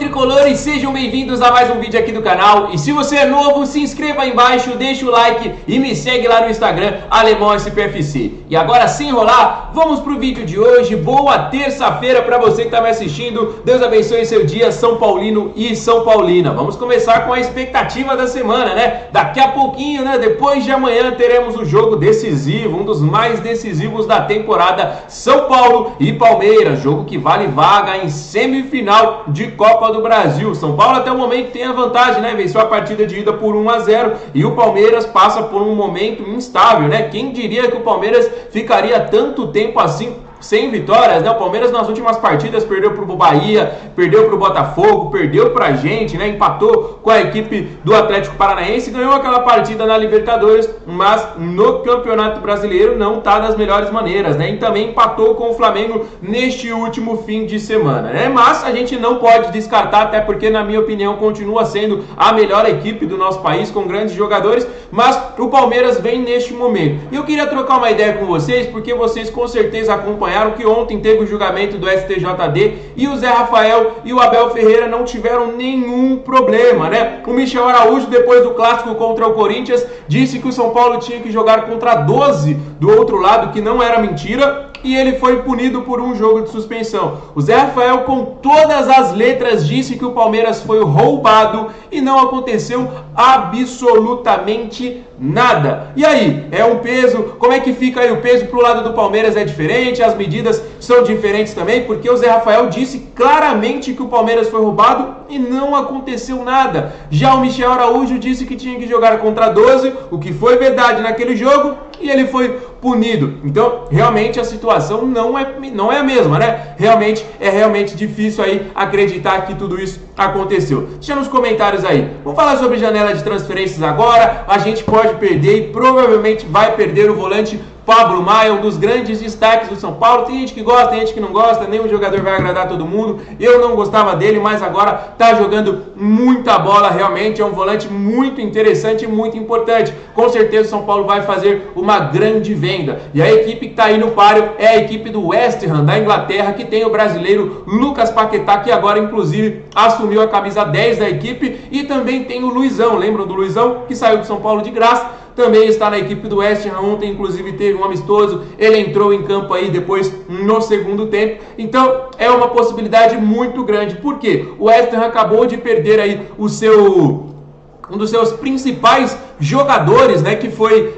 Tricolores, sejam bem-vindos a mais um vídeo aqui do canal. E se você é novo, se inscreva aí embaixo, deixa o like e me segue lá no Instagram, Alemão SPFC. E agora, sem enrolar, vamos pro vídeo de hoje. Boa terça-feira para você que tá me assistindo. Deus abençoe seu dia, São Paulino e São Paulina. Vamos começar com a expectativa da semana, né? Daqui a pouquinho, né? Depois de amanhã, teremos o jogo decisivo, um dos mais decisivos da temporada, São Paulo e Palmeiras. Jogo que vale vaga em semifinal de Copa do Brasil. São Paulo até o momento tem a vantagem, né? Venceu a partida de ida por 1-0 e o Palmeiras passa por um momento instável, né? Quem diria que o Palmeiras ficaria tanto tempo assim sem vitórias, né? O Palmeiras nas últimas partidas perdeu pro Bahia, perdeu pro Botafogo, perdeu pra gente, né? Empatou com a equipe do Atlético Paranaense, ganhou aquela partida na Libertadores, mas no Campeonato Brasileiro não tá das melhores maneiras, né? E também empatou com o Flamengo neste último fim de semana, né? Mas a gente não pode descartar, até porque na minha opinião continua sendo a melhor equipe do nosso país, com grandes jogadores, mas o Palmeiras vem neste momento. E eu queria trocar uma ideia com vocês, porque vocês com certeza acompanharam que ontem teve o julgamento do STJD e o Zé Rafael e o Abel Ferreira não tiveram nenhum problema, né? O Michel Araújo, depois do clássico contra o Corinthians, disse que o São Paulo tinha que jogar contra 12 do outro lado, que não era mentira, e ele foi punido por um jogo de suspensão. O Zé Rafael, com todas as letras, disse que o Palmeiras foi roubado e não aconteceu absolutamente nada. E aí, é um peso? Como é que fica aí o peso pro lado do Palmeiras? É diferente? As medidas são diferentes também? Porque o Zé Rafael disse claramente que o Palmeiras foi roubado e não aconteceu nada. Já o Michel Araújo disse que tinha que jogar contra 12, o que foi verdade naquele jogo, e ele foi punido. Então, realmente a situação não é a mesma, né? Realmente difícil aí acreditar que tudo isso aconteceu. Deixa nos comentários aí. Vamos falar sobre janela de transferências agora. A gente pode perder e provavelmente vai perder o volante Pablo Maia, um dos grandes destaques do São Paulo. Tem gente que gosta, tem gente que não gosta, nenhum jogador vai agradar todo mundo. Eu não gostava dele, mas agora tá jogando muita bola, realmente é um volante muito interessante e muito importante. Com certeza o São Paulo vai fazer uma grande venda. E a equipe que tá aí no páreo é a equipe do West Ham, da Inglaterra, que tem o brasileiro Lucas Paquetá, que agora inclusive assumiu a camisa 10 da equipe, e também tem o Luizão, lembram do Luizão, que saiu do São Paulo de graça? Também está na equipe do West Ham. Ontem, inclusive, teve um amistoso. Ele entrou em campo aí depois no segundo tempo. Então, é uma possibilidade muito grande. Por quê? O West Ham acabou de perder aí um dos seus principais jogadores, né? Que foi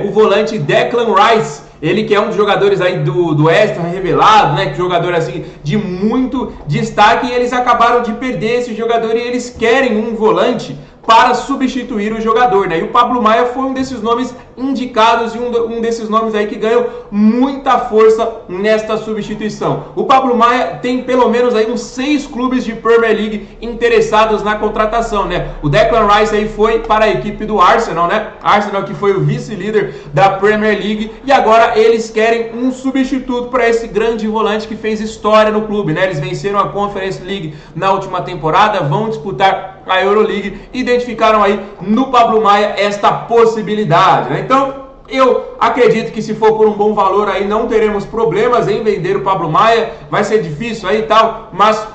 o volante Declan Rice. Ele que é um dos jogadores aí do West Ham revelado, né? Que jogador assim de muito destaque. E eles acabaram de perder esse jogador e eles querem um volante para substituir o jogador, né? E o Pablo Maia foi um desses nomes indicados e um desses nomes aí que ganhou muita força nesta substituição. O Pablo Maia tem pelo menos aí uns 6 clubes de Premier League interessados na contratação, né? O Declan Rice aí foi para a equipe do Arsenal, né? Arsenal que foi o vice-líder da Premier League, e agora eles querem um substituto para esse grande volante que fez história no clube, né? Eles venceram a Conference League na última temporada, vão disputar a Euroleague, identificaram aí no Pablo Maia esta possibilidade, né? Então, eu acredito que se for por um bom valor aí não teremos problemas em vender o Pablo Maia. Vai ser difícil aí e tal, mas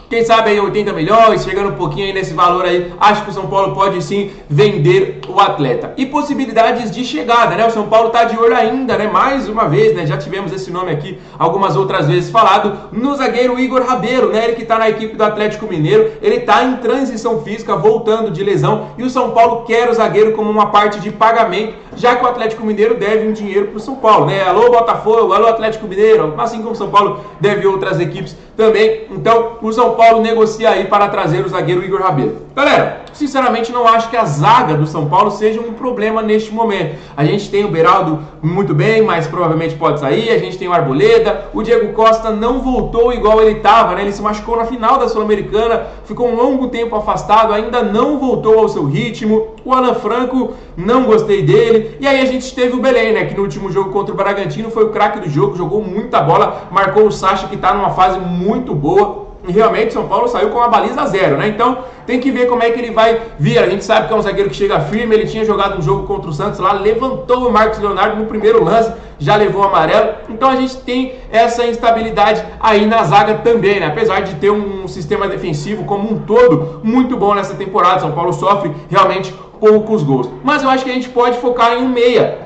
quem sabe aí 80 milhões, chegando um pouquinho aí nesse valor aí, acho que o São Paulo pode sim vender o atleta. E possibilidades de chegada, né? O São Paulo tá de olho ainda, né? Mais uma vez, né? Já tivemos esse nome aqui algumas outras vezes falado, no zagueiro Igor Rabelo, né? Ele que tá na equipe do Atlético Mineiro, ele tá em transição física, voltando de lesão, e o São Paulo quer o zagueiro como uma parte de pagamento, já que o Atlético Mineiro deve um dinheiro pro São Paulo, né? Alô Botafogo, alô Atlético Mineiro, assim como o São Paulo deve outras equipes também. Então, o São Paulo negocia aí para trazer o zagueiro Igor Rabelo. Galera, sinceramente não acho que a zaga do São Paulo seja um problema neste momento. A gente tem o Beraldo muito bem, mas provavelmente pode sair. A gente tem o Arboleda. O Diego Costa não voltou igual ele estava, né? Ele se machucou na final da Sul-Americana, ficou um longo tempo afastado, ainda não voltou ao seu ritmo. O Alan Franco, não gostei dele. E aí a gente teve o Belém, né? Que no último jogo contra o Bragantino foi o craque do jogo, jogou muita bola, marcou o Sacha, que está numa fase muito boa. E realmente São Paulo saiu com a baliza 0, né? Então tem que ver como é que ele vai vir. A gente sabe que é um zagueiro que chega firme. Ele tinha jogado um jogo contra o Santos lá, levantou o Marcos Leonardo no primeiro lance, já levou amarelo. Então a gente tem essa instabilidade aí na zaga também, né? Apesar de ter um sistema defensivo como um todo muito bom nessa temporada, São Paulo sofre realmente poucos gols. Mas eu acho que a gente pode focar em um meia.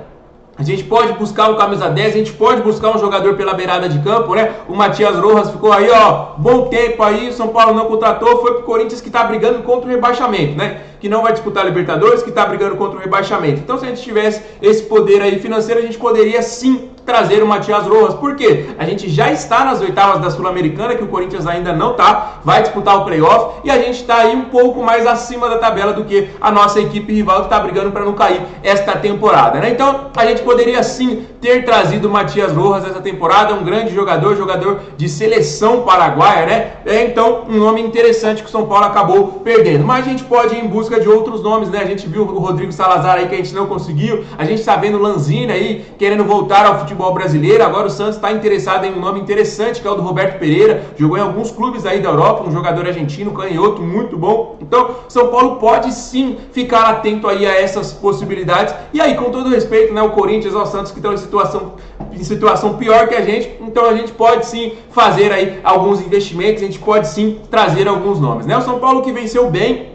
A gente pode buscar um camisa 10, a gente pode buscar um jogador pela beirada de campo, né? O Matias Rojas ficou aí, ó, bom tempo aí, o São Paulo não contratou, foi pro Corinthians que tá brigando contra o rebaixamento, né? Que não vai disputar a Libertadores, que tá brigando contra o rebaixamento. Então, se a gente tivesse esse poder aí financeiro, a gente poderia sim trazer o Matias Rojas. Por quê? A gente já está nas oitavas da Sul-Americana, que o Corinthians ainda não tá, vai disputar o playoff, e a gente tá aí um pouco mais acima da tabela do que a nossa equipe rival que tá brigando para não cair esta temporada, né? Então, a gente poderia sim ter trazido o Matias Rojas essa temporada, um grande jogador, jogador de seleção paraguaia, né? Então, um nome interessante que o São Paulo acabou perdendo. Mas a gente pode ir em busca de outros nomes, né? A gente viu o Rodrigo Salazar aí que a gente não conseguiu, a gente tá vendo o Lanzini aí querendo voltar ao futebol brasileiro. Agora o Santos está interessado em um nome interessante, que é o do Roberto Pereira, jogou em alguns clubes aí da Europa, um jogador argentino, canhoto, muito bom. Então, São Paulo pode sim ficar atento aí a essas possibilidades. E aí, com todo respeito, né, o Corinthians ao Santos, que estão em situação pior que a gente, então a gente pode sim fazer aí alguns investimentos, a gente pode sim trazer alguns nomes, né? O São Paulo que venceu bem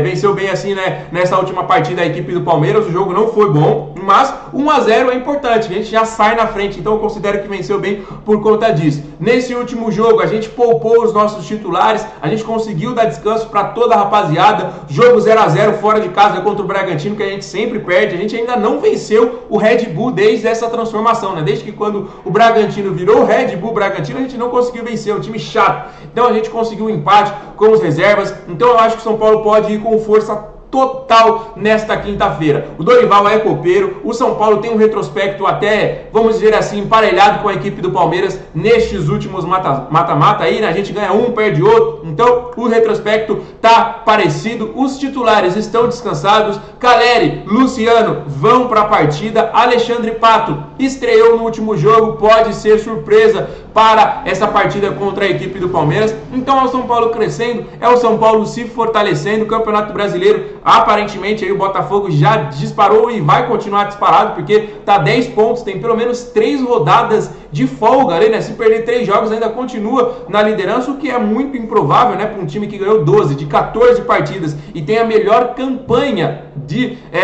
venceu bem assim, né, nessa última partida a equipe do Palmeiras, o jogo não foi bom, mas 1-0 é importante, a gente já sai na frente, então eu considero que venceu bem por conta disso. Nesse último jogo a gente poupou os nossos titulares, a gente conseguiu dar descanso para toda a rapaziada, jogo 0-0 fora de casa contra o Bragantino, que a gente sempre perde, a gente ainda não venceu o Red Bull desde essa transformação, né? Desde que quando o Bragantino virou o Red Bull Bragantino, a gente não conseguiu vencer, é um time chato. Então a gente conseguiu um empate com os reservas, então eu acho que o São Paulo pode ir com força total nesta quinta-feira. O Dorival é copeiro, o São Paulo tem um retrospecto até, vamos dizer assim, emparelhado com a equipe do Palmeiras nestes últimos mata-mata aí, né? A gente ganha um, perde outro, então o retrospecto tá parecido, os titulares estão descansados, Caleri, Luciano vão para a partida, Alexandre Pato estreou no último jogo, pode ser surpresa para essa partida contra a equipe do Palmeiras. Então é o São Paulo crescendo, é o São Paulo se fortalecendo, o Campeonato Brasileiro, aparentemente aí o Botafogo já disparou e vai continuar disparado, porque tá 10 pontos, tem pelo menos 3 rodadas de folga ali, né? Se perder 3 jogos ainda continua na liderança, o que é muito improvável, né? Para um time que ganhou 12 de 14 partidas e tem a melhor campanha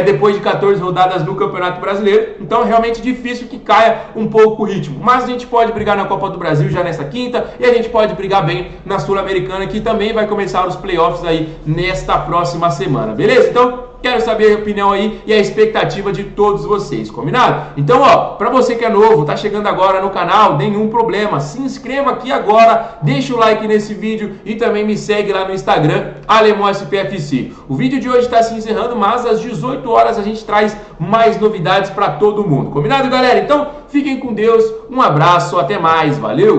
depois de 14 rodadas no Campeonato Brasileiro. Então é realmente difícil que caia um pouco o ritmo, mas a gente pode brigar na Copa do Brasil já nessa quinta e a gente pode brigar bem na Sul-Americana, que também vai começar os playoffs aí nesta próxima semana, beleza? Então quero saber a opinião aí e a expectativa de todos vocês, combinado? Então, ó, pra você que é novo, tá chegando agora no canal, nenhum problema, se inscreva aqui agora, deixa o like nesse vídeo e também me segue lá no Instagram, AlemãoSPFC. O vídeo de hoje tá se encerrando, mas às 18 horas a gente traz mais novidades pra todo mundo, combinado, galera? Então, fiquem com Deus, um abraço, até mais, valeu!